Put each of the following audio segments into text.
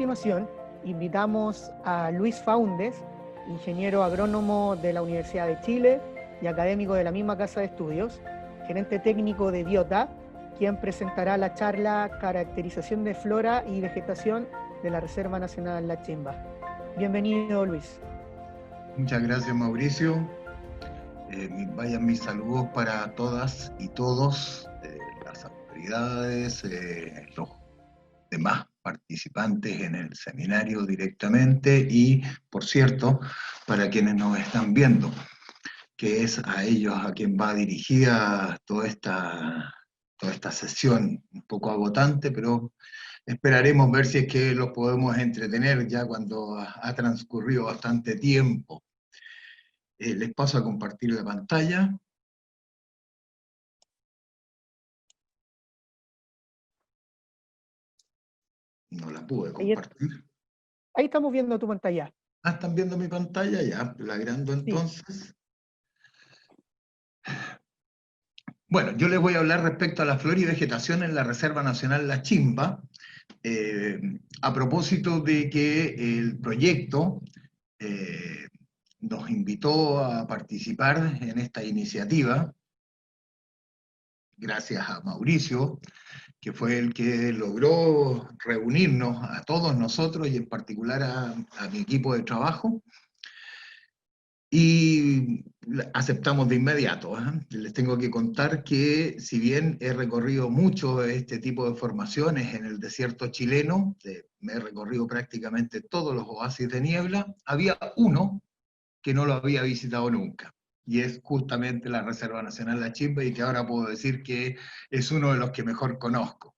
continuación, invitamos a Luis Faúndez, ingeniero agrónomo de la Universidad de Chile y académico de la misma casa de estudios, gerente técnico de Biota, quien presentará la charla Caracterización de flora y vegetación de la Reserva Nacional La Chimba. Bienvenido, Luis. Muchas gracias, Mauricio. Vayan mis saludos para todas y todos, las autoridades, los demás participantes en el seminario directamente y, por cierto, para quienes nos están viendo, que es a ellos a quien va dirigida toda esta sesión un poco agotante, pero esperaremos ver si es que los podemos entretener ya cuando ha transcurrido bastante tiempo. Les paso a compartir la pantalla. No la pude compartir. Ahí estamos viendo tu pantalla. Ah, ¿están viendo mi pantalla? Ya, la agrando entonces. Sí. Bueno, yo les voy a hablar respecto a la flora y vegetación en la Reserva Nacional La Chimba, a propósito de que el proyecto nos invitó a participar en esta iniciativa, gracias a Mauricio, que fue el que logró reunirnos a todos nosotros y en particular a mi equipo de trabajo, y aceptamos de inmediato. Les tengo que contar que si bien he recorrido mucho este tipo de formaciones en el desierto chileno, me he recorrido prácticamente todos los oasis de niebla, había uno que no lo había visitado nunca, y es justamente la Reserva Nacional La Chimba, y que ahora puedo decir que es uno de los que mejor conozco,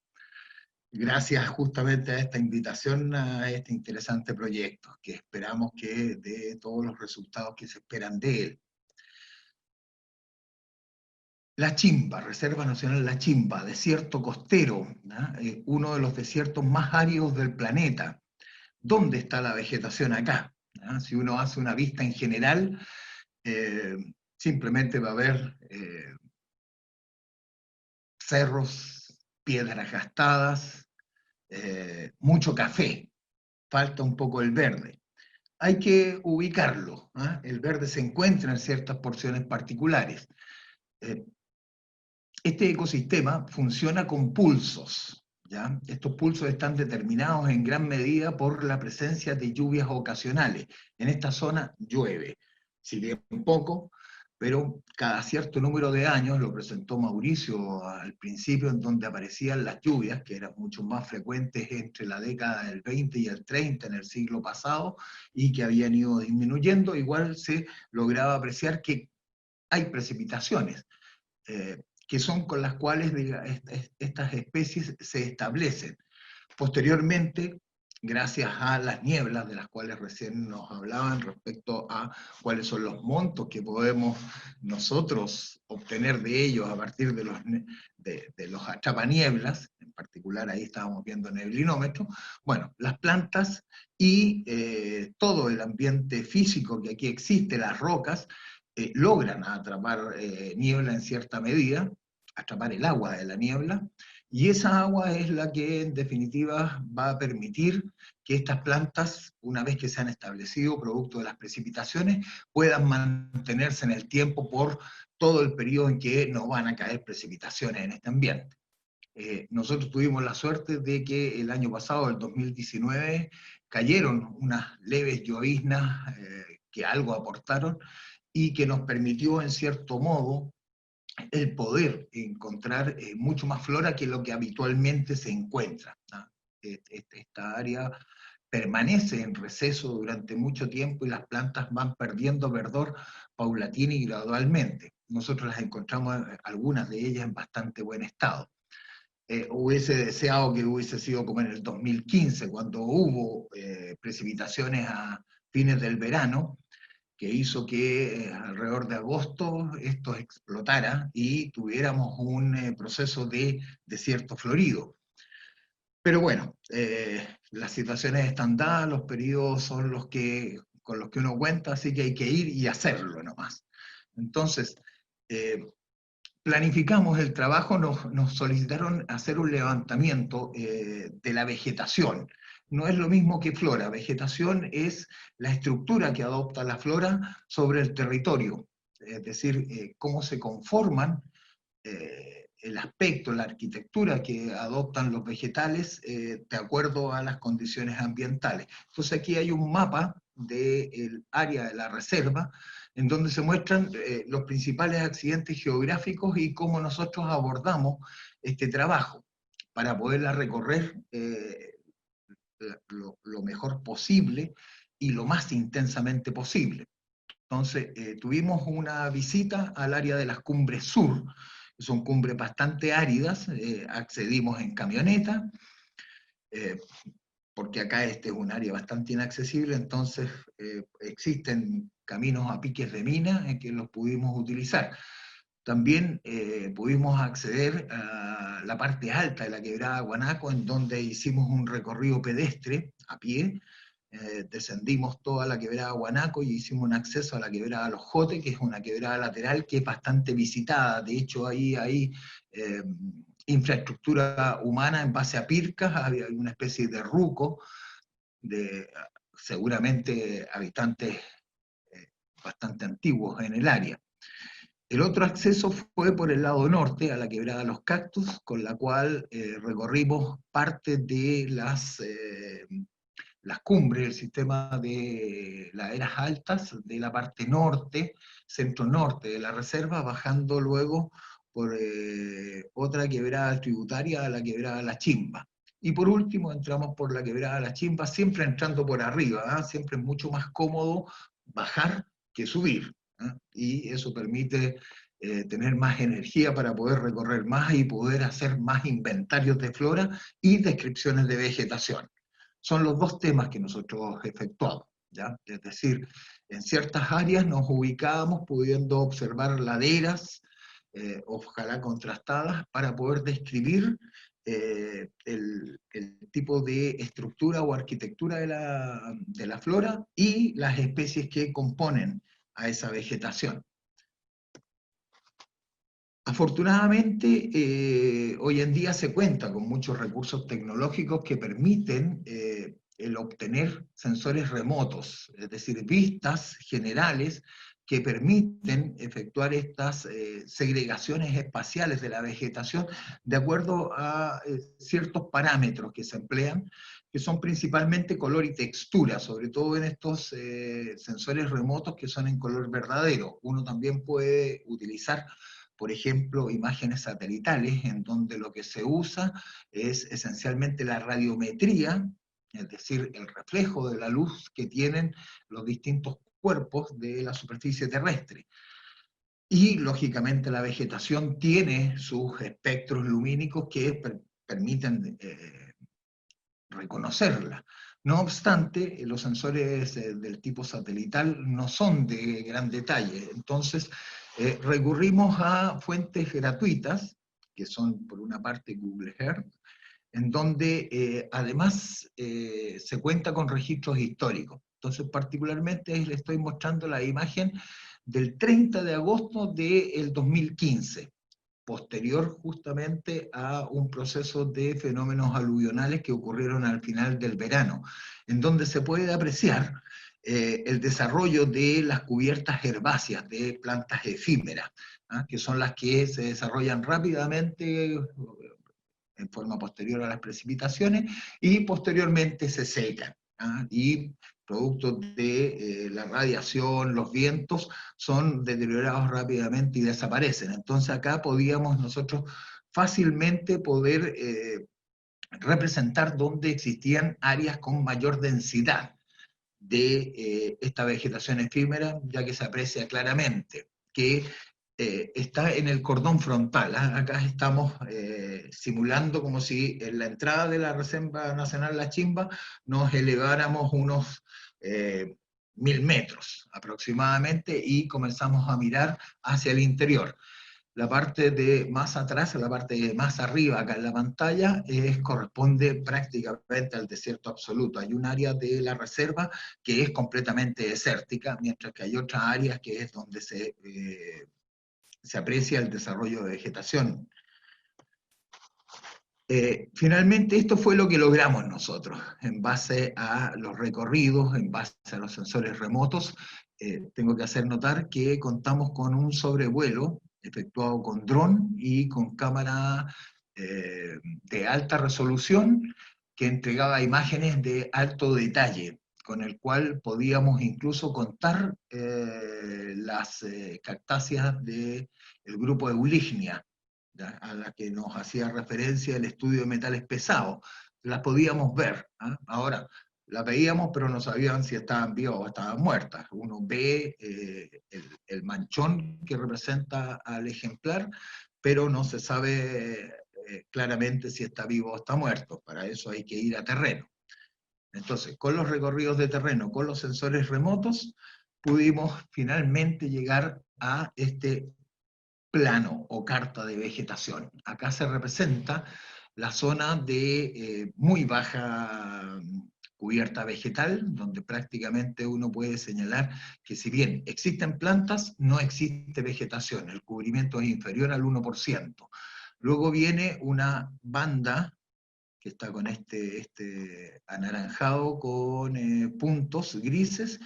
gracias justamente a esta invitación a este interesante proyecto, que esperamos que dé todos los resultados que se esperan de él. La Chimba, Reserva Nacional La Chimba, desierto costero, uno de los desiertos más áridos del planeta. ¿Dónde está la vegetación acá? Si uno hace una vista en general, simplemente va a ver cerros, piedras gastadas, mucho café, falta un poco el verde. Hay que ubicarlo, el verde se encuentra en ciertas porciones particulares. Este ecosistema funciona con pulsos, ¿ya? Estos pulsos están determinados en gran medida por la presencia de lluvias ocasionales. En esta zona llueve, si bien poco, pero cada cierto número de años, lo presentó Mauricio al principio, en donde aparecían las lluvias, que eran mucho más frecuentes entre la década del 20 y el 30 en el siglo pasado, y que habían ido disminuyendo, igual se lograba apreciar que hay precipitaciones, que son con las cuales estas especies se establecen. Posteriormente, gracias a las nieblas, de las cuales recién nos hablaban respecto a cuáles son los montos que podemos nosotros obtener de ellos a partir de los atrapanieblas, en particular ahí estábamos viendo neblinómetros, bueno, las plantas y todo el ambiente físico que aquí existe, las rocas, logran atrapar niebla en cierta medida, atrapar el agua de la niebla, y esa agua es la que en definitiva va a permitir que estas plantas, una vez que se han establecido producto de las precipitaciones, puedan mantenerse en el tiempo por todo el periodo en que no van a caer precipitaciones en este ambiente. Nosotros tuvimos la suerte de que el año pasado, el 2019, cayeron unas leves lloviznas que algo aportaron, y que nos permitió, en cierto modo, el poder encontrar mucho más flora que lo que habitualmente se encuentra, ¿no? Esta área permanece en receso durante mucho tiempo y las plantas van perdiendo verdor paulatina y gradualmente. Nosotros las encontramos, algunas de ellas, en bastante buen estado. Hubiese deseado que hubiese sido como en el 2015, cuando hubo precipitaciones a fines del verano, que hizo que alrededor de agosto esto explotara y tuviéramos un proceso de desierto florido. Pero bueno, las situaciones están dadas, los periodos son los que, con los que uno cuenta, así que hay que ir y hacerlo nomás. Entonces, planificamos el trabajo, nos solicitaron hacer un levantamiento de la vegetación. no es lo mismo que flora. Vegetación es la estructura que adopta la flora sobre el territorio, es decir, cómo se conforman, el aspecto, la arquitectura que adoptan los vegetales de acuerdo a las condiciones ambientales. Entonces aquí hay un mapa del área de la reserva en donde se muestran los principales accidentes geográficos y cómo nosotros abordamos este trabajo para poderla recorrer lo mejor posible y lo más intensamente posible. Entonces, tuvimos una visita al área de las cumbres sur, que son cumbres bastante áridas, accedimos en camioneta, eh, porque acá este es un área bastante inaccesible, entonces existen caminos a piques de mina en que los pudimos utilizar. También pudimos acceder a la parte alta de la quebrada Guanaco, en donde hicimos un recorrido pedestre a pie, descendimos toda la quebrada Guanaco y hicimos un acceso a la quebrada Los Jotes, que es una quebrada lateral que es bastante visitada. De hecho, ahí hay infraestructura humana en base a pircas, había una especie de ruco, de seguramente habitantes bastante antiguos en el área. El otro acceso fue por el lado norte, a la quebrada Los Cactus, con la cual recorrimos parte de las cumbres del sistema de laderas altas de la parte norte, centro-norte de la reserva, bajando luego por otra quebrada tributaria a la quebrada La Chimba. Y por último entramos por la quebrada La Chimba, siempre entrando por arriba, ¿eh? Siempre es mucho más cómodo bajar que subir, ¿eh? Y eso permite tener más energía para poder recorrer más y poder hacer más inventarios de flora y descripciones de vegetación. Son los dos temas que nosotros efectuamos, ¿ya? Es decir, en ciertas áreas nos ubicábamos pudiendo observar laderas, ojalá contrastadas, para poder describir el tipo de estructura o arquitectura de la flora y las especies que componen a esa vegetación. Afortunadamente, hoy en día se cuenta con muchos recursos tecnológicos que permiten el obtener sensores remotos, es decir, vistas generales que permiten efectuar estas segregaciones espaciales de la vegetación de acuerdo a ciertos parámetros que se emplean, que son principalmente color y textura, sobre todo en estos sensores remotos que son en color verdadero. Uno también puede utilizar, por ejemplo, imágenes satelitales, en donde lo que se usa es esencialmente la radiometría, es decir, el reflejo de la luz que tienen los distintos cuerpos de la superficie terrestre. Y, lógicamente, la vegetación tiene sus espectros lumínicos que permiten reconocerla. No obstante, los sensores del tipo satelital no son de gran detalle, entonces recurrimos a fuentes gratuitas, que son por una parte Google Earth, en donde además se cuenta con registros históricos. Entonces, particularmente les estoy mostrando la imagen del 30 de agosto del 2015, posterior justamente a un proceso de fenómenos aluvionales que ocurrieron al final del verano, en donde se puede apreciar el desarrollo de las cubiertas herbáceas de plantas efímeras, ¿ah? Que son las que se desarrollan rápidamente en forma posterior a las precipitaciones y posteriormente se secan, ¿ah? Y producto de la radiación, los vientos, son deteriorados rápidamente y desaparecen. Entonces acá podíamos nosotros fácilmente poder representar dónde existían áreas con mayor densidad de esta vegetación efímera, ya que se aprecia claramente que está en el cordón frontal. ¿Ah? Acá estamos simulando como si en la entrada de la Reserva Nacional La Chimba nos eleváramos unos 1000 metros aproximadamente y comenzamos a mirar hacia el interior. La parte de más atrás, la parte de más arriba acá en la pantalla, corresponde prácticamente al desierto absoluto. Hay un área de la reserva que es completamente desértica, mientras que hay otras áreas que es donde se aprecia el desarrollo de vegetación. Finalmente, esto fue lo que logramos nosotros, en base a los recorridos, en base a los sensores remotos. Tengo que hacer notar que contamos con un sobrevuelo efectuado con dron y con cámara de alta resolución que entregaba imágenes de alto detalle, con el cual podíamos incluso contar las cactáceas del grupo Eulignia, a la que nos hacía referencia el estudio de metales pesados. Las podíamos ver. Ahora, las veíamos, pero no sabían si estaban vivas o estaban muertas. Uno ve el manchón que representa al ejemplar, pero no se sabe claramente si está vivo o está muerto. Para eso hay que ir a terreno. Entonces, con los recorridos de terreno, con los sensores remotos, pudimos finalmente llegar a este plano o carta de vegetación. Acá se representa la zona de muy baja cubierta vegetal, donde prácticamente uno puede señalar que si bien existen plantas, no existe vegetación, el cubrimiento es inferior al 1%. Luego viene una banda que está con este anaranjado con puntos grises,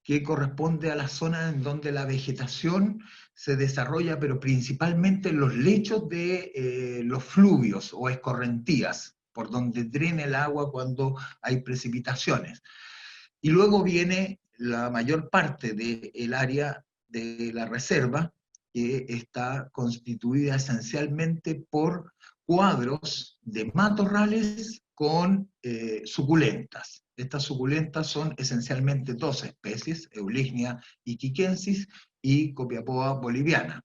que corresponde a la zona en donde la vegetación se desarrolla, pero principalmente en los lechos de los fluvios o escorrentías, por donde drena el agua cuando hay precipitaciones. Y luego viene la mayor parte del área de la reserva, que está constituida esencialmente por cuadros de matorrales con suculentas. Estas suculentas son esencialmente dos especies, Eulignia iquiquensis y Copiapoa boliviana,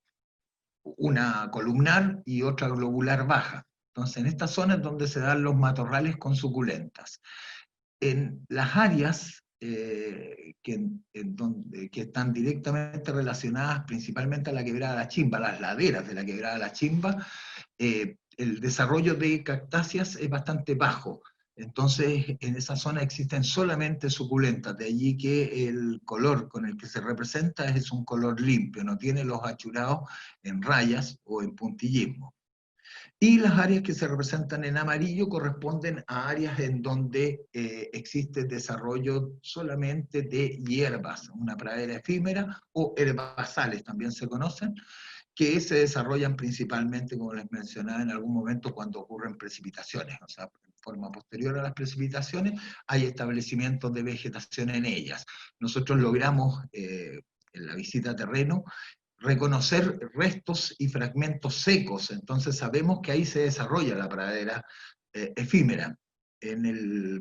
una columnar y otra globular baja. Entonces, en esta zona es donde se dan los matorrales con suculentas. En las áreas que están directamente relacionadas principalmente a la quebrada de la Chimba, las laderas de la quebrada de la Chimba, el desarrollo de cactáceas es bastante bajo. Entonces, en esa zona existen solamente suculentas, de allí que el color con el que se representa es un color limpio, no tiene los achurados en rayas o en puntillismo. Y las áreas que se representan en amarillo corresponden a áreas en donde existe desarrollo solamente de hierbas, una pradera efímera o herbazales también se conocen, que se desarrollan principalmente, como les mencionaba en algún momento, cuando ocurren precipitaciones, o sea, en forma posterior a las precipitaciones hay establecimientos de vegetación en ellas. Nosotros logramos en la visita a terreno reconocer restos y fragmentos secos, entonces sabemos que ahí se desarrolla la pradera efímera.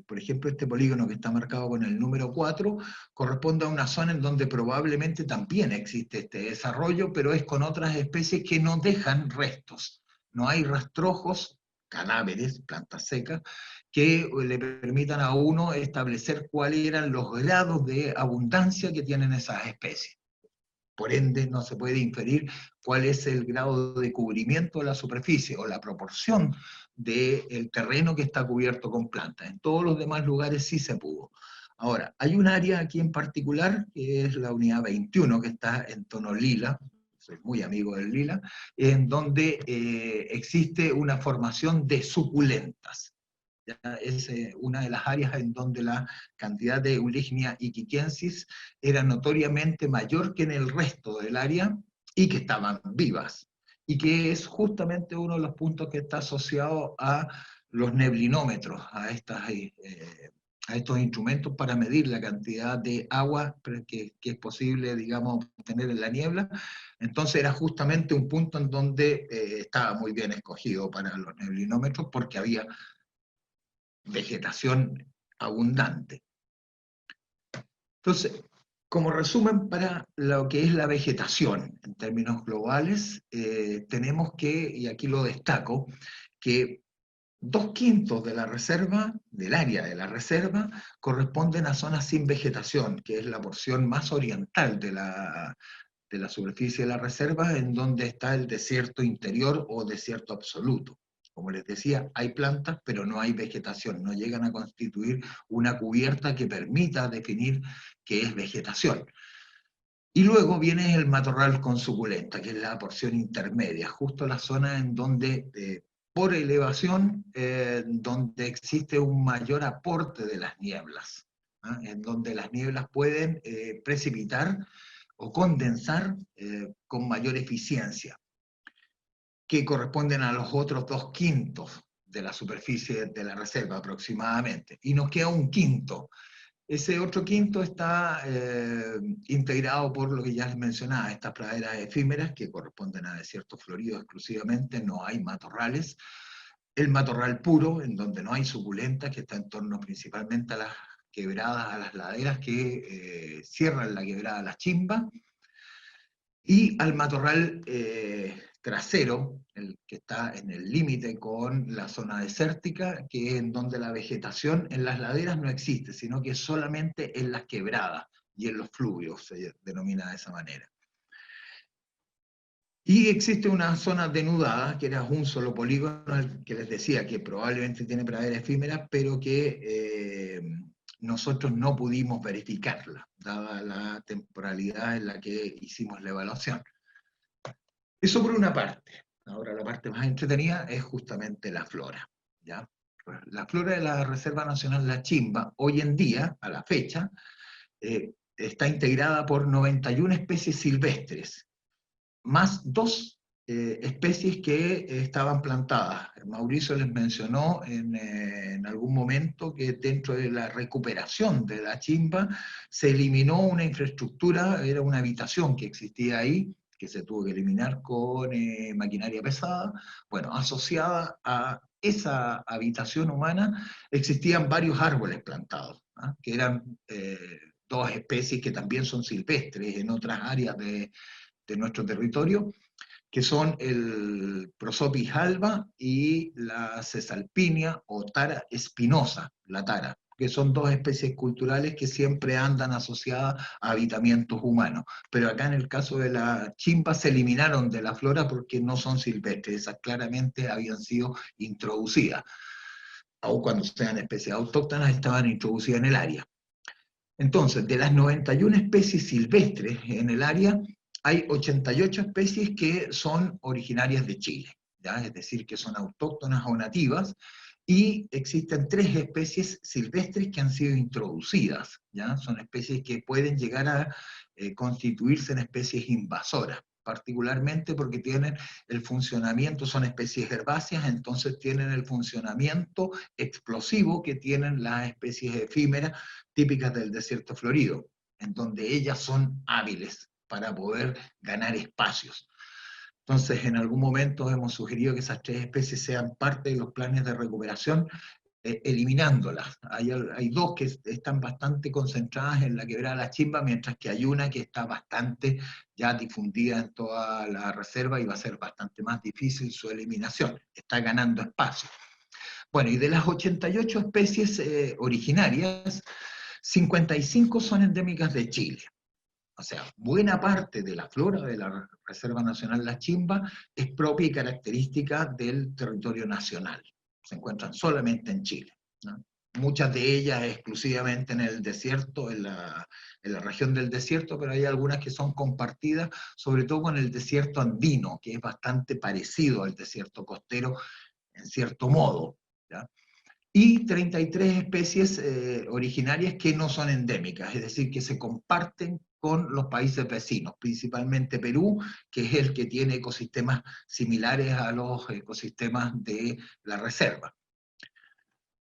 Por ejemplo, este polígono que está marcado con el número 4 corresponde a una zona en donde probablemente también existe este desarrollo, pero es con otras especies que no dejan restos. No hay rastrojos, cadáveres, plantas secas, que le permitan a uno establecer cuáles eran los grados de abundancia que tienen esas especies. Por ende, no se puede inferir cuál es el grado de cubrimiento de la superficie o la proporción del terreno que está cubierto con plantas. En todos los demás lugares sí se pudo. Ahora, hay un área aquí en particular, que es la unidad 21, que está en tono lila, soy muy amigo del lila, en donde existe una formación de suculentas. Es una de las áreas en donde la cantidad de Eulignia iquiquensis era notoriamente mayor que en el resto del área y que estaban vivas, y que es justamente uno de los puntos que está asociado a los neblinómetros, a estos instrumentos para medir la cantidad de agua que es posible, digamos, obtener en la niebla. Entonces era justamente un punto en donde estaba muy bien escogido para los neblinómetros porque había vegetación abundante. Entonces, como resumen para lo que es la vegetación en términos globales, tenemos que, y aquí lo destaco, que 2/5 de la reserva, del área de la reserva, corresponden a zonas sin vegetación, que es la porción más oriental de la superficie de la reserva, en donde está el desierto interior o desierto absoluto. Como les decía, hay plantas, pero no hay vegetación, no llegan a constituir una cubierta que permita definir qué es vegetación. Y luego viene el matorral con suculenta, que es la porción intermedia, justo la zona en donde por elevación, donde existe un mayor aporte de las nieblas, ¿ah? En donde las nieblas pueden precipitar o condensar con mayor eficiencia, que corresponden a los otros 2/5 de la superficie de la reserva aproximadamente. Y nos queda un quinto. Ese otro quinto está integrado por lo que ya les mencionaba, estas praderas efímeras que corresponden a desiertos floridos exclusivamente, no hay matorrales. El matorral puro, en donde no hay suculentas, que está en torno principalmente a las quebradas, a las laderas que cierran la quebrada Las Chimbas, y al matorral trasero, el que está en el límite con la zona desértica, que es en donde la vegetación en las laderas no existe, sino que solamente en las quebradas y en los fluvios se denomina de esa manera. Y existe una zona denudada, que era un solo polígono, el que les decía que probablemente tiene pradera efímera, pero que nosotros no pudimos verificarla, dada la temporalidad en la que hicimos la evaluación. Eso por una parte. Ahora la parte más entretenida es justamente la flora, ¿ya? La flora de la Reserva Nacional La Chimba, hoy en día, a la fecha, está integrada por 91 especies silvestres, más 2 especies que estaban plantadas. Mauricio les mencionó en algún momento que dentro de la recuperación de La Chimba se eliminó una infraestructura, era una habitación que existía ahí, que se tuvo que eliminar con maquinaria pesada. Bueno, asociada a esa habitación humana existían varios árboles plantados, ¿ah? Que eran 2 especies que también son silvestres en otras áreas de nuestro territorio, que son el Prosopis alba y la Cesalpinia o Tara espinosa, la tara, que son 2 especies culturales que siempre andan asociadas a habitamientos humanos. Pero acá en el caso de la chimba se eliminaron de la flora porque no son silvestres, esas claramente habían sido introducidas. Aun cuando sean especies autóctonas, estaban introducidas en el área. Entonces, de las 91 especies silvestres en el área, hay 88 especies que son originarias de Chile, ¿ya? Es decir, que son autóctonas o nativas, y existen 3 especies silvestres que han sido introducidas, ¿ya? Son especies que pueden llegar a constituirse en especies invasoras, particularmente porque tienen el funcionamiento, son especies herbáceas, entonces tienen el funcionamiento explosivo que tienen las especies efímeras típicas del desierto florido, en donde ellas son hábiles para poder ganar espacios. Entonces, en algún momento hemos sugerido que esas 3 especies sean parte de los planes de recuperación, eliminándolas. Hay 2 que están bastante concentradas en la quebrada Las Chimbas, mientras que hay una que está bastante ya difundida en toda la reserva y va a ser bastante más difícil su eliminación. Está ganando espacio. Bueno, y de las 88 especies originarias, 55 son endémicas de Chile. O sea, buena parte de la flora de la Reserva Nacional La Chimba es propia y característica del territorio nacional. Se encuentran solamente en Chile, ¿no? Muchas de ellas exclusivamente en el desierto, en la región del desierto, pero hay algunas que son compartidas, sobre todo con el desierto andino, que es bastante parecido al desierto costero en cierto modo, ¿ya? Y 33 especies originarias que no son endémicas, es decir, que se comparten con los países vecinos, principalmente Perú, que es el que tiene ecosistemas similares a los ecosistemas de la reserva.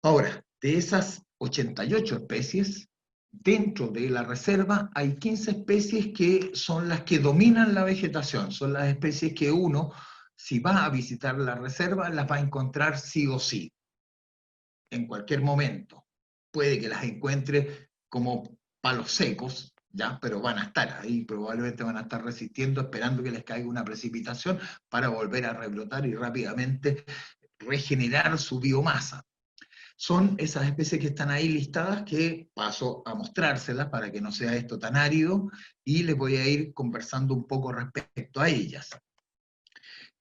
Ahora, de esas 88 especies, dentro de la reserva hay 15 especies que son las que dominan la vegetación, son las especies que uno, si va a visitar la reserva, las va a encontrar sí o sí, en cualquier momento. Puede que las encuentre como palos secos, ¿ya? Pero van a estar ahí, probablemente van a estar resistiendo, esperando que les caiga una precipitación para volver a rebrotar y rápidamente regenerar su biomasa. Son esas especies que están ahí listadas que paso a mostrárselas para que no sea esto tan árido y les voy a ir conversando un poco respecto a ellas.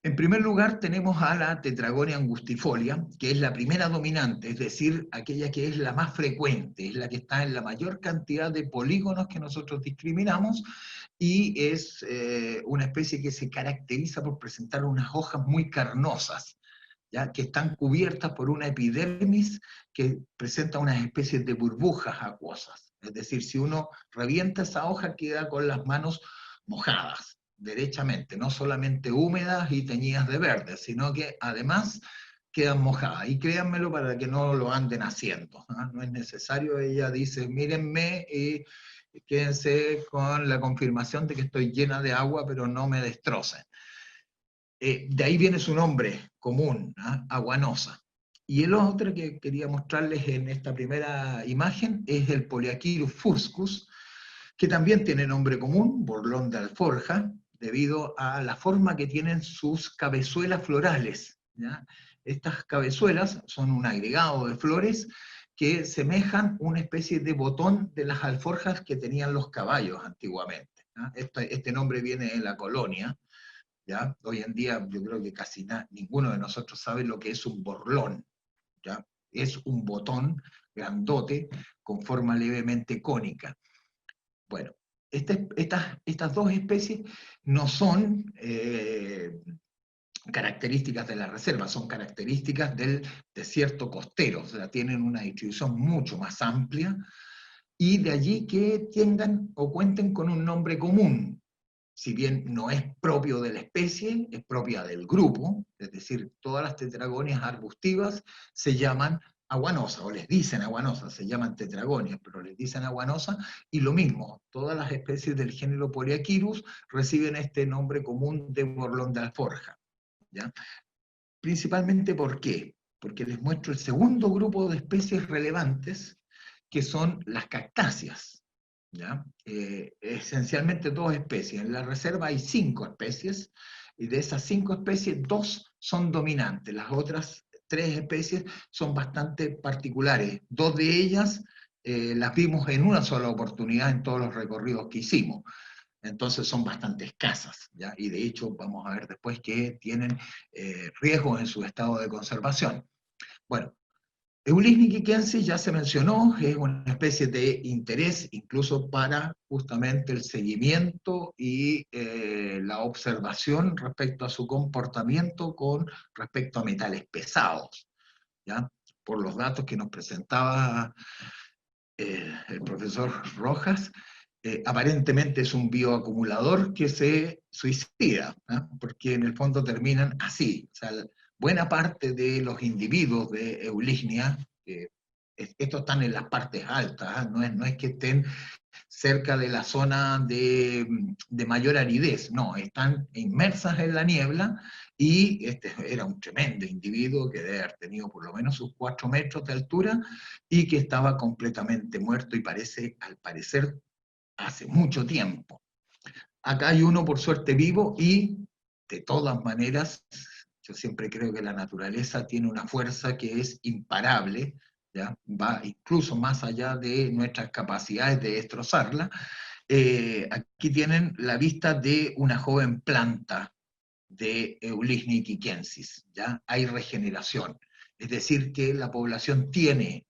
En primer lugar tenemos a la Tetragonia angustifolia, que es la primera dominante, es decir, aquella que es la más frecuente, es la que está en la mayor cantidad de polígonos que nosotros discriminamos, y es una especie que se caracteriza por presentar unas hojas muy carnosas, ¿ya? Que están cubiertas por una epidermis que presenta unas especies de burbujas acuosas. Es decir, si uno revienta esa hoja, queda con las manos mojadas, derechamente, no solamente húmedas y teñidas de verde, sino que además quedan mojadas. Y créanmelo para que no lo anden haciendo, ¿no? No es necesario, ella dice, mírenme y quédense con la confirmación de que estoy llena de agua, pero no me destrocen. De ahí viene su nombre común, ¿no? Aguanosa. Y el otro que quería mostrarles en esta primera imagen es el Poliaquilus fuscus, que también tiene nombre común, borlón de alforja, debido a la forma que tienen sus cabezuelas florales, ¿ya? Estas cabezuelas son un agregado de flores que semejan una especie de botón de las alforjas que tenían los caballos antiguamente, ¿ya? Este nombre viene de la colonia, ¿ya? Hoy en día yo creo que casi ninguno de nosotros sabe lo que es un borlón, ¿ya? Es un botón grandote con forma levemente cónica. Bueno, estas dos especies no son características de la reserva, son características del desierto costero, o sea, tienen una distribución mucho más amplia, y de allí que tengan o cuenten con un nombre común. Si bien no es propio de la especie, es propia del grupo, es decir, todas las tetragonias arbustivas se llaman aguanosa, o les dicen aguanosa, se llaman tetragonias, pero les dicen aguanosa, y lo mismo, todas las especies del género Poliaquirus reciben este nombre común de borlón de alforja, ¿ya? Principalmente, ¿por qué? Porque les muestro el segundo grupo de especies relevantes, que son las cactáceas, ¿ya? Esencialmente dos especies. En la reserva hay 5 especies, y de esas 5 especies, 2 son dominantes. Las otras 3 especies son bastante particulares. 2 de ellas las vimos en una sola oportunidad en todos los recorridos que hicimos. Entonces son bastante escasas, ¿ya? Y de hecho vamos a ver después que tienen riesgos en su estado de conservación. Bueno, Eulisni quiquensis ya se mencionó, es una especie de interés incluso para justamente el seguimiento y la observación respecto a su comportamiento con respecto a metales pesados, ¿ya? Por los datos que nos presentaba el profesor Rojas, aparentemente es un bioacumulador que se suicida, ¿no? Porque en el fondo terminan así. O sea, buena parte de los individuos de Eulisnia, estos están en las partes altas, ¿eh? No es que estén cerca de la zona de mayor aridez, no, están inmersas en la niebla, y este era un tremendo individuo que debe haber tenido por lo menos sus 4 metros de altura y que estaba completamente muerto y al parecer, hace mucho tiempo. Acá hay uno por suerte vivo y de todas maneras, yo siempre creo que la naturaleza tiene una fuerza que es imparable, ¿ya? Va incluso más allá de nuestras capacidades de destrozarla. Aquí tienen la vista de una joven planta de Eulisnia quiquensis, ¿ya? Hay regeneración, es decir, que la población tiene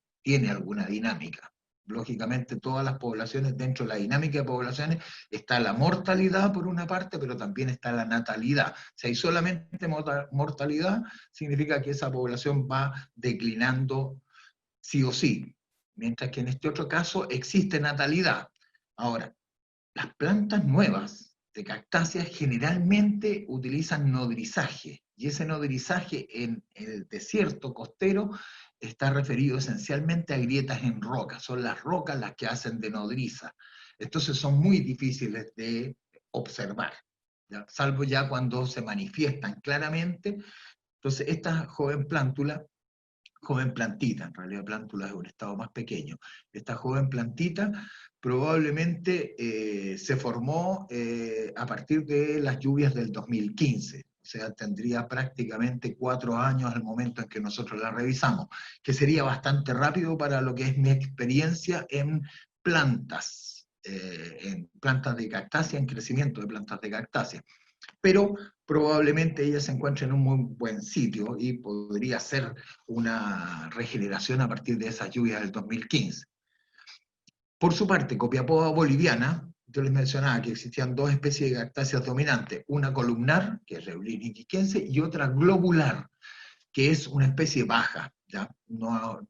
alguna dinámica. Lógicamente, todas las poblaciones, dentro de la dinámica de poblaciones, está la mortalidad por una parte, pero también está la natalidad. Si hay solamente mortalidad, significa que esa población va declinando sí o sí, mientras que en este otro caso existe natalidad. Ahora, las plantas nuevas de cactáceas generalmente utilizan nodrizaje, y ese nodrizaje en el desierto costero está referido esencialmente a grietas en roca, son las rocas las que hacen de nodriza, entonces son muy difíciles de observar, ¿ya? Salvo ya cuando se manifiestan claramente. Entonces esta joven plantita, en realidad plántula es un estado más pequeño, esta joven plantita probablemente se formó a partir de las lluvias del 2015, o sea, tendría prácticamente 4 años al momento en que nosotros la revisamos, que sería bastante rápido para lo que es mi experiencia en plantas de cactácea, en crecimiento de plantas de cactácea. Pero probablemente ella se encuentra en un muy buen sitio y podría ser una regeneración a partir de esas lluvias del 2015. Por su parte, Copiapó boliviana, yo les mencionaba que existían 2 especies de cactáceas dominantes, una columnar, que es Eulisnia quiquensis, y otra globular. que es una especie baja, ¿ya? No,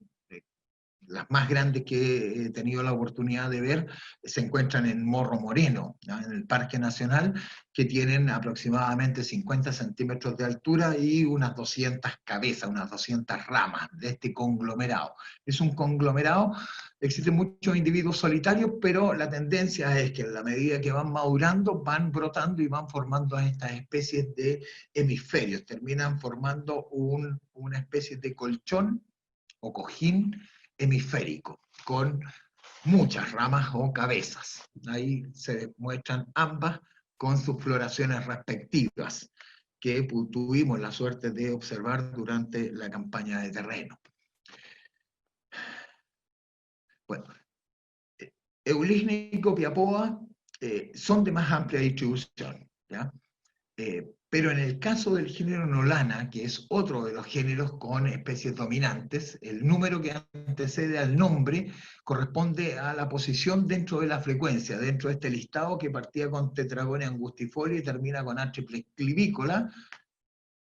las más grandes que he tenido la oportunidad de ver se encuentran en Morro Moreno, ¿ya? En el Parque Nacional, que tienen aproximadamente 50 centímetros de altura y unas 200 cabezas, unas 200 ramas de este conglomerado. Es un conglomerado, existen muchos individuos solitarios, pero la tendencia es que en la medida que van madurando, van brotando y van formando estas especies de hemisferios, terminan formando una especie de colchón o cojín hemisférico, con muchas ramas o cabezas. Ahí se muestran ambas con sus floraciones respectivas, que tuvimos la suerte de observar durante la campaña de terreno. Bueno, Eulisne y Copiapoa son de más amplia distribución, ¿ya? Pero en el caso del género Nolana, que es otro de los géneros con especies dominantes, el número que antecede al nombre corresponde a la posición dentro de la frecuencia, dentro de este listado que partía con Tetragonia angustifolia y termina con A triple clivícola.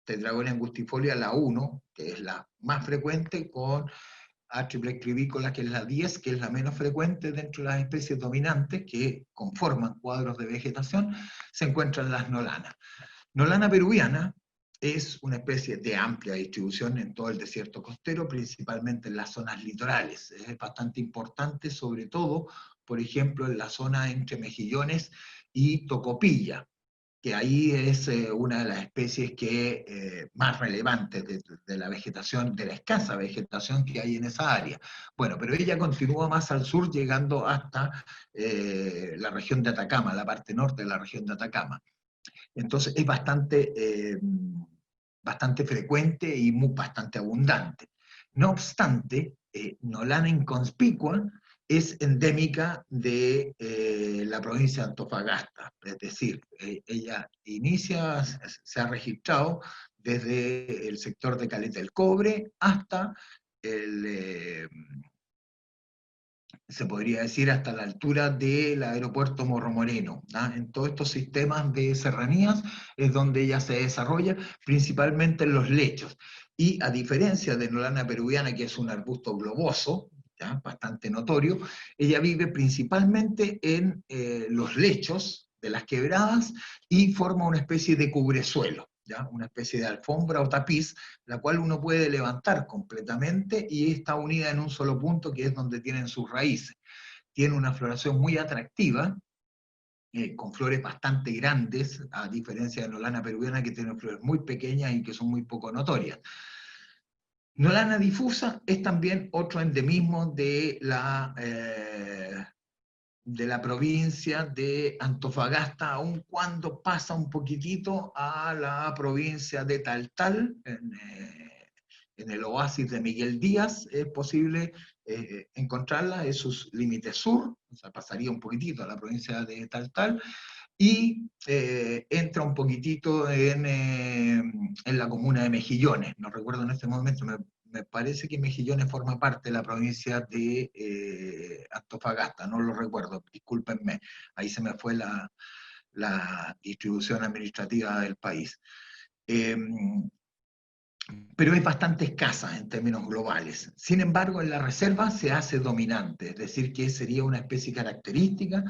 Tetragonia angustifolia la 1, que es la más frecuente, con A triple clivícola, que es la 10, que es la menos frecuente dentro de las especies dominantes que conforman cuadros de vegetación, se encuentran las nolanas. Nolana peruviana es una especie de amplia distribución en todo el desierto costero, principalmente en las zonas litorales. Es bastante importante, sobre todo, por ejemplo, en la zona entre Mejillones y Tocopilla, que ahí es una de las especies que más relevantes de la vegetación, de la escasa vegetación que hay en esa área. Bueno, pero ella continúa más al sur, llegando hasta la región de Atacama, la parte norte de la región de Atacama. Entonces es bastante frecuente y bastante abundante. No obstante, Nolana inconspicua es endémica de la provincia de Antofagasta, es decir, ella se ha registrado desde el sector de Caleta del Cobre hasta se podría decir hasta la altura del aeropuerto Morro Moreno. ¿Ah? En todos estos sistemas de serranías es donde ella se desarrolla, principalmente en los lechos. Y a diferencia de Nolana peruviana, que es un arbusto globoso, ¿ya? Bastante notorio, ella vive principalmente en los lechos de las quebradas y forma una especie de cubresuelo, ¿ya? Una especie de alfombra o tapiz, la cual uno puede levantar completamente y está unida en un solo punto, que es donde tienen sus raíces. Tiene una floración muy atractiva, con flores bastante grandes, a diferencia de Nolana peruviana, que tiene flores muy pequeñas y que son muy poco notorias. Nolana difusa es también otro endemismo de la provincia de Antofagasta, aun cuando pasa un poquitito a la provincia de Taltal, en el oasis de Miguel Díaz, es posible encontrarla, es sus límites sur, o sea, pasaría un poquitito a la provincia de Taltal, y entra un poquitito en la comuna de Mejillones, no recuerdo en este momento, me parece que Mejillones forma parte de la provincia de Antofagasta, no lo recuerdo, discúlpenme, ahí se me fue la distribución administrativa del país. Pero es bastante escasa en términos globales. Sin embargo, en la reserva se hace dominante, es decir, que sería una especie característica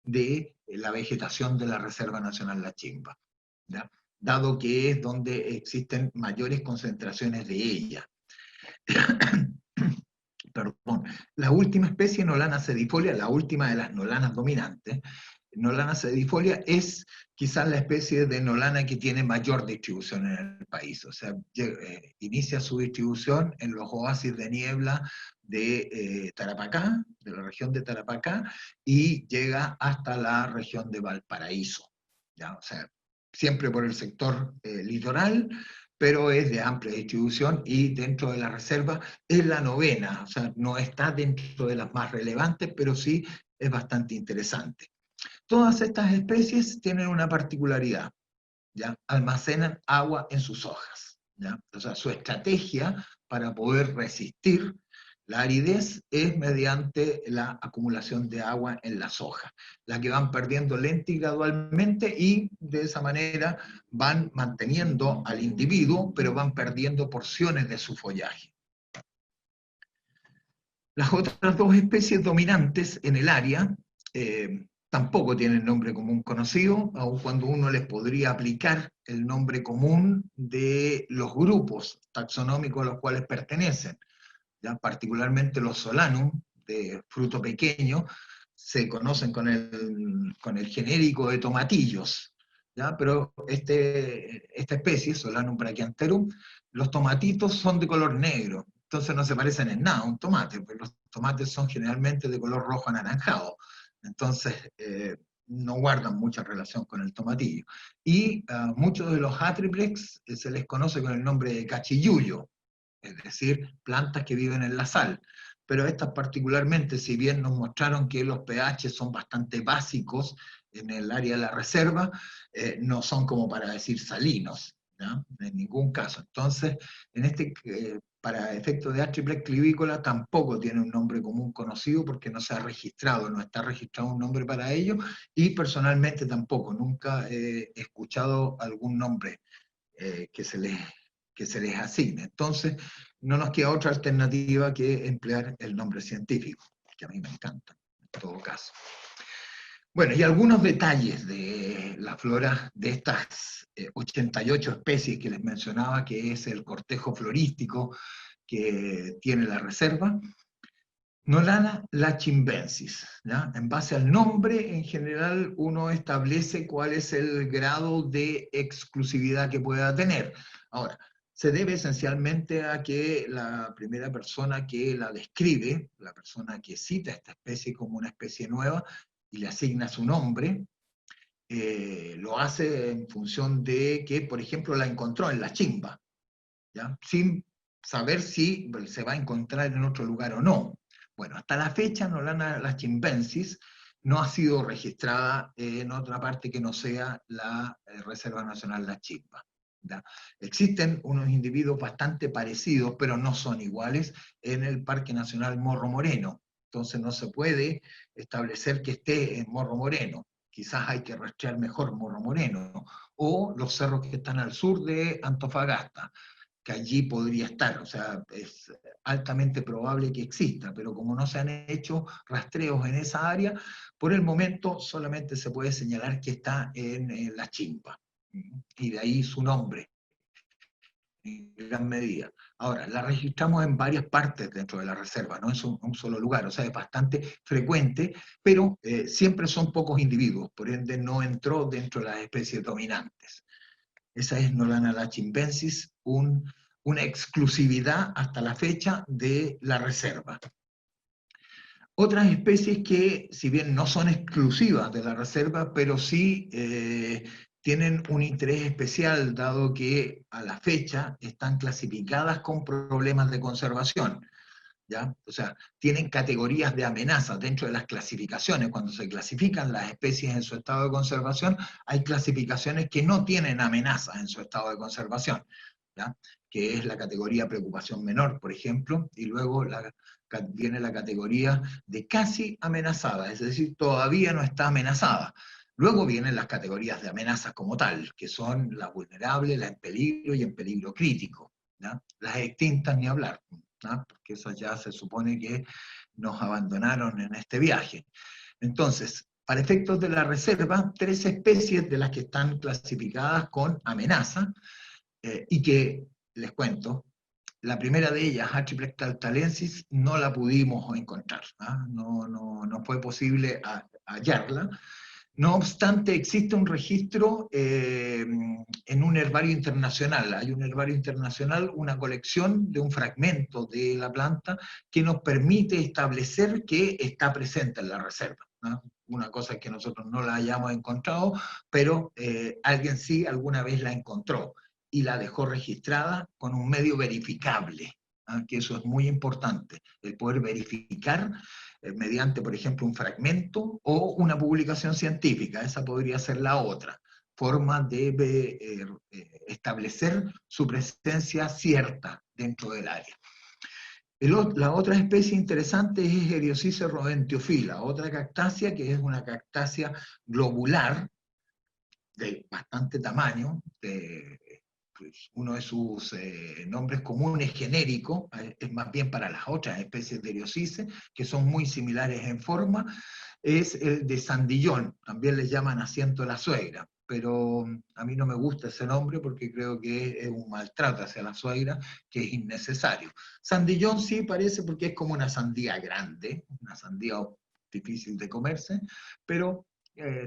de la vegetación de la Reserva Nacional La Chimba, ¿ya? Dado que es donde existen mayores concentraciones de ella. Perdón, la última especie, Nolana sedifolia, la última de las nolanas dominantes, Nolana sedifolia es quizás la especie de nolana que tiene mayor distribución en el país, o sea, inicia su distribución en los oasis de niebla de Tarapacá, de la región de Tarapacá, y llega hasta la región de Valparaíso, ¿ya? O sea, siempre por el sector litoral, pero es de amplia distribución y dentro de la reserva es la novena, o sea, no está dentro de las más relevantes, pero sí es bastante interesante. Todas estas especies tienen una particularidad, ¿ya? Almacenan agua en sus hojas, ¿ya? O sea, su estrategia para poder resistir La aridez es mediante la acumulación de agua en las hojas, la que van perdiendo lenta y gradualmente, y de esa manera van manteniendo al individuo, pero van perdiendo porciones de su follaje. Las otras dos especies dominantes en el área tampoco tienen nombre común conocido, aun cuando uno les podría aplicar el nombre común de los grupos taxonómicos a los cuales pertenecen. ¿Ya? Particularmente los solanum, de fruto pequeño, se conocen con el genérico de tomatillos, ¿ya? Pero esta especie, Solanum brachyantherum, los tomatitos son de color negro, entonces no se parecen en nada a un tomate, porque los tomates son generalmente de color rojo anaranjado, entonces no guardan mucha relación con el tomatillo. Y muchos de los atriplex se les conoce con el nombre de cachiyuyo, es decir, plantas que viven en la sal. Pero estas particularmente, si bien nos mostraron que los pH son bastante básicos en el área de la reserva, no son como para decir salinos, ¿no? En ningún caso. Entonces, para efectos de Atriplex clivícola tampoco tiene un nombre común conocido porque no se ha registrado, no está registrado un nombre para ello, y personalmente tampoco, nunca he escuchado algún nombre que se les asigne. Entonces, no nos queda otra alternativa que emplear el nombre científico, que a mí me encanta, en todo caso. Bueno, y algunos detalles de la flora de estas 88 especies que les mencionaba, que es el cortejo florístico que tiene la reserva. Nolana lachimbensis, ¿ya? En base al nombre, en general, uno establece cuál es el grado de exclusividad que pueda tener. Ahora, se debe esencialmente a que la primera persona que la describe, la persona que cita esta especie como una especie nueva y le asigna su nombre, lo hace en función de que, por ejemplo, la encontró en la chimba, ¿ya? Sin saber si se va a encontrar en otro lugar o no. Bueno, hasta la fecha Nolana lachimbensis no ha sido registrada en otra parte que no sea la Reserva Nacional La Chimba. ¿Ya? Existen unos individuos bastante parecidos, pero no son iguales en el Parque Nacional Morro Moreno. Entonces no se puede establecer que esté en Morro Moreno. Quizás hay que rastrear mejor Morro Moreno, o los cerros que están al sur de Antofagasta, que allí podría estar, o sea, es altamente probable que exista, pero como no se han hecho rastreos en esa área, por el momento solamente se puede señalar que está en la Chimba, y de ahí su nombre, en gran medida. Ahora, la registramos en varias partes dentro de la reserva, no es un solo lugar, o sea, es bastante frecuente, pero siempre son pocos individuos, por ende no entró dentro de las especies dominantes. Esa es Nolana lachimbensis, una exclusividad hasta la fecha de la reserva. Otras especies que, si bien no son exclusivas de la reserva, pero sí tienen un interés especial, dado que a la fecha están clasificadas con problemas de conservación. ¿Ya? O sea, tienen categorías de amenazas dentro de las clasificaciones. Cuando se clasifican las especies en su estado de conservación, hay clasificaciones que no tienen amenazas en su estado de conservación, ¿ya? Que es la categoría preocupación menor, por ejemplo, y luego viene la categoría de casi amenazada, es decir, todavía no está amenazada. Luego vienen las categorías de amenazas como tal, que son la vulnerable, la en peligro y en peligro crítico, ¿ya? Las extintas ni hablar, ¿no? Porque esas ya se supone que nos abandonaron en este viaje. Entonces, para efectos de la reserva, 3 especies de las que están clasificadas con amenaza, y que, les cuento, la primera de ellas, Atriplex taltalensis, no la pudimos encontrar, ¿no? No fue posible hallarla. No obstante, existe un registro en un herbario internacional. Hay un herbario internacional, una colección de un fragmento de la planta que nos permite establecer que está presente en la reserva, ¿no? Una cosa es que nosotros no la hayamos encontrado, pero alguien sí alguna vez la encontró y la dejó registrada con un medio verificable, ¿no? Que eso es muy importante, el poder verificar mediante, por ejemplo, un fragmento o una publicación científica. Esa podría ser la otra forma de establecer su presencia cierta dentro del área. La otra especie interesante es Eriopsis rodentiophila, otra cactácea que es una cactácea globular de bastante tamaño, pues, uno de sus nombres comunes genéricos, es más bien para las otras especies de Eriopsis, que son muy similares en forma, es el de Sandillón, también les llaman asiento de la suegra, pero a mí no me gusta ese nombre porque creo que es un maltrato hacia la suegra que es innecesario. Sandillón sí parece porque es como una sandía grande, una sandía difícil de comerse, pero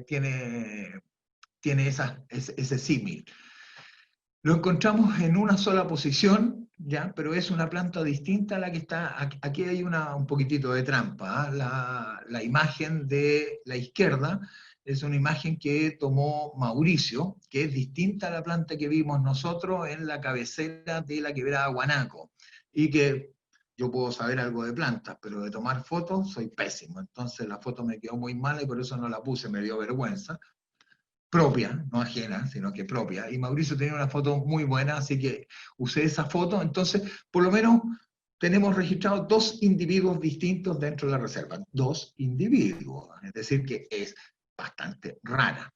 tiene ese símil. Lo encontramos en una sola posición, ¿ya? Pero es una planta distinta a la que está. Aquí hay un poquitito de trampa. ¿Eh? La imagen de la izquierda es una imagen que tomó Mauricio, que es distinta a la planta que vimos nosotros en la cabecera de la quebrada Guanaco. Y que yo puedo saber algo de plantas, pero de tomar fotos soy pésimo. Entonces la foto me quedó muy mala y por eso no la puse, me dio vergüenza propia, no ajena, sino que propia. Y Mauricio tenía una foto muy buena, así que usé esa foto. Entonces, por lo menos tenemos registrados 2 individuos distintos dentro de la reserva. 2 individuos, es decir, que es bastante rara.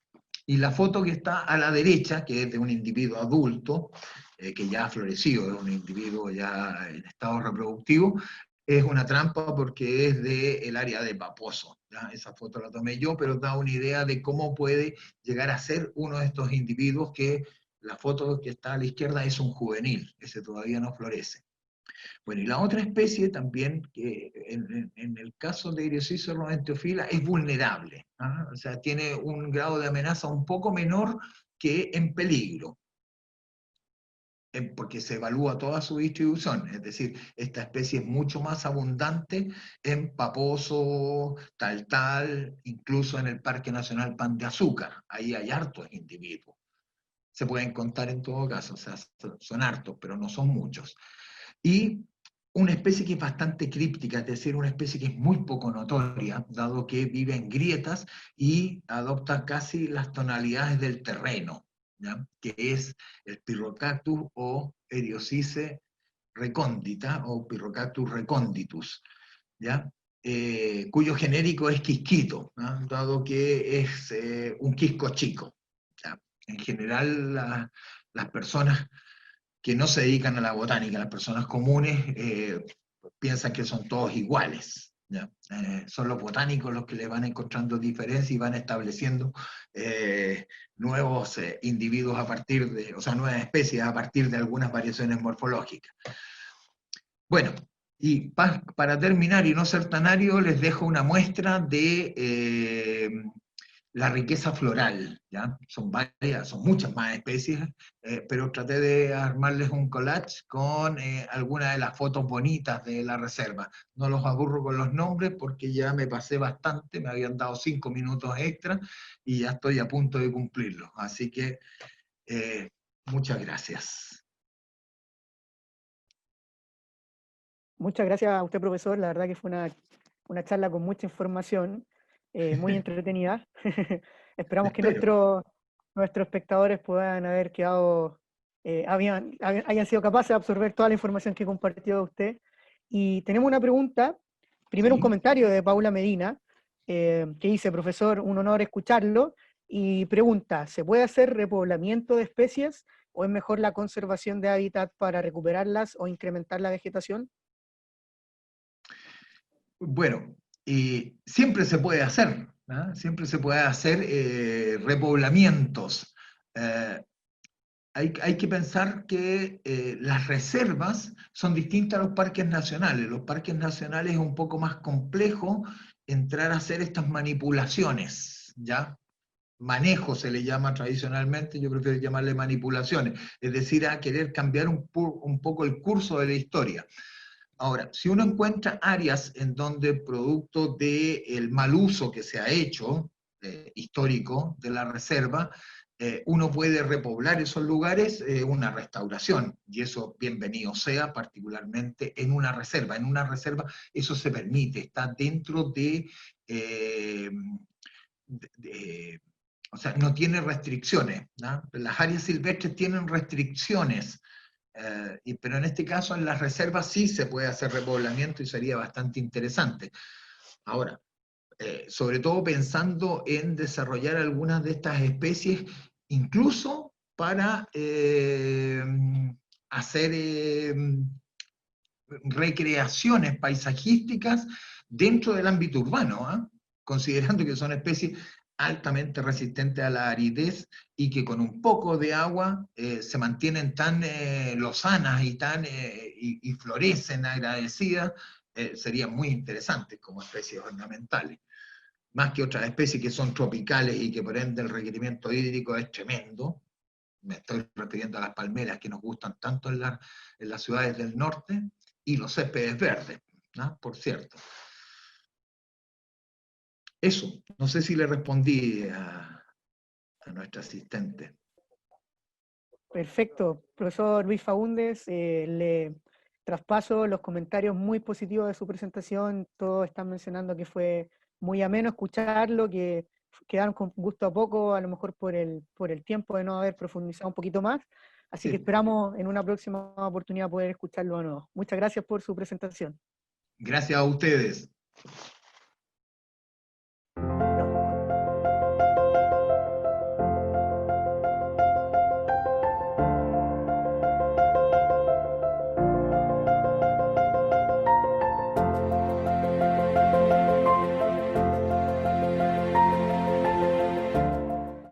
Y la foto que está a la derecha, que es de un individuo adulto, que ya ha florecido, es un individuo ya en estado reproductivo, es una trampa porque es del área de Paposo. ¿Ya? Esa foto la tomé yo, pero da una idea de cómo puede llegar a ser uno de estos individuos que la foto que está a la izquierda es un juvenil, ese todavía no florece. Bueno, y la otra especie también, que en el caso de Eriopsis rodentiophila es vulnerable, ¿ah? O sea, tiene un grado de amenaza un poco menor que en peligro, porque se evalúa toda su distribución, es decir, esta especie es mucho más abundante en Paposo, Taltal, incluso en el Parque Nacional Pan de Azúcar, ahí hay hartos individuos. Se pueden contar en todo caso, o sea, son hartos, pero no son muchos. Y una especie que es bastante críptica, es decir, una especie que es muy poco notoria, dado que vive en grietas y adopta casi las tonalidades del terreno, ¿ya? Que es el Pyrrhocactus o Eriopsis recóndita o Pyrrhocactus recónditus, ¿ya? Cuyo genérico es quisquito, ¿no? Dado que es un quisco chico. ¿Ya? En general, las personas que no se dedican a la botánica, las personas comunes, piensan que son todos iguales. ¿Ya? Son los botánicos los que le van encontrando diferencias y van estableciendo nuevos individuos a partir de, o sea, nuevas especies a partir de algunas variaciones morfológicas. Bueno, y para terminar y no ser tan árido, les dejo una muestra de la riqueza floral, ¿ya? Son varias, son muchas más especies, pero traté de armarles un collage con algunas de las fotos bonitas de la reserva. No los aburro con los nombres porque ya me pasé bastante, me habían dado 5 minutos extra y ya estoy a punto de cumplirlos. Así que muchas gracias. Muchas gracias a usted, profesor. La verdad que fue una charla con mucha información, muy entretenida. Esperamos que Espero. nuestros espectadores puedan haber quedado, hayan sido capaces de absorber toda la información que compartió usted. Y tenemos una pregunta, primero un Sí. comentario de Paula Medina, que dice, profesor, un honor escucharlo, y pregunta, ¿se puede hacer repoblamiento de especies o es mejor la conservación de hábitat para recuperarlas o incrementar la vegetación? Bueno, siempre se puede hacer, ¿no? Siempre se puede hacer repoblamientos. Eh, hay que pensar que las reservas son distintas a los parques nacionales. Los parques nacionales es un poco más complejo entrar a hacer estas manipulaciones, ¿ya? Manejo se le llama tradicionalmente, yo prefiero llamarle manipulaciones, es decir, a querer cambiar un poco el curso de la historia. Ahora, si uno encuentra áreas en donde producto del mal uso que se ha hecho, histórico, de la reserva, uno puede repoblar esos lugares, una restauración, y eso bienvenido sea, particularmente en una reserva. En una reserva eso se permite, está dentro eh, de o sea, no tiene restricciones, ¿no? Las áreas silvestres tienen restricciones Pero en este caso, en las reservas sí se puede hacer repoblamiento y sería bastante interesante. Ahora, sobre todo pensando en desarrollar algunas de estas especies, incluso para hacer recreaciones paisajísticas dentro del ámbito urbano, ¿eh? Considerando que son especies altamente resistentes a la aridez y que con un poco de agua se mantienen tan lozanas y florecen agradecidas, serían muy interesantes como especies ornamentales. Más que otras especies que son tropicales y que por ende el requerimiento hídrico es tremendo. Me estoy refiriendo a las palmeras que nos gustan tanto en las ciudades del norte y los céspedes verdes, ¿no? Por cierto. Eso, no sé si le respondí a nuestra asistente. Perfecto, profesor Luis Faúndez, le traspaso los comentarios muy positivos de su presentación. Todos están mencionando que fue muy ameno escucharlo, que quedaron con gusto a poco, a lo mejor por el tiempo de no haber profundizado un poquito más. Así que esperamos en una próxima oportunidad poder escucharlo de nuevo. Muchas gracias por su presentación. Gracias a ustedes.